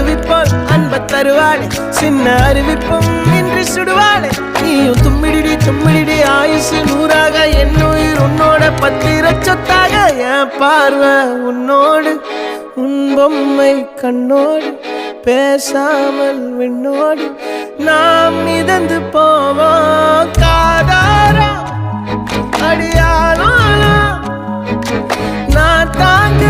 குருவிப்போல் அன்ப தருவாளே சின்ன அறிவிப்பும் இன்று சுடுவாளே நீயும் தும்மிடி ஆயுசு 100ஆக என் உயிர் உன்னோட பத்திர சொத்தாக என் பார்வை உன்னோடு உன் பொம்மை கண்ணோடு பேசாமல் விண்ணோடு நாம் மிதந்து போவோம் காதாரா அடியானாலும் நான் தாங்க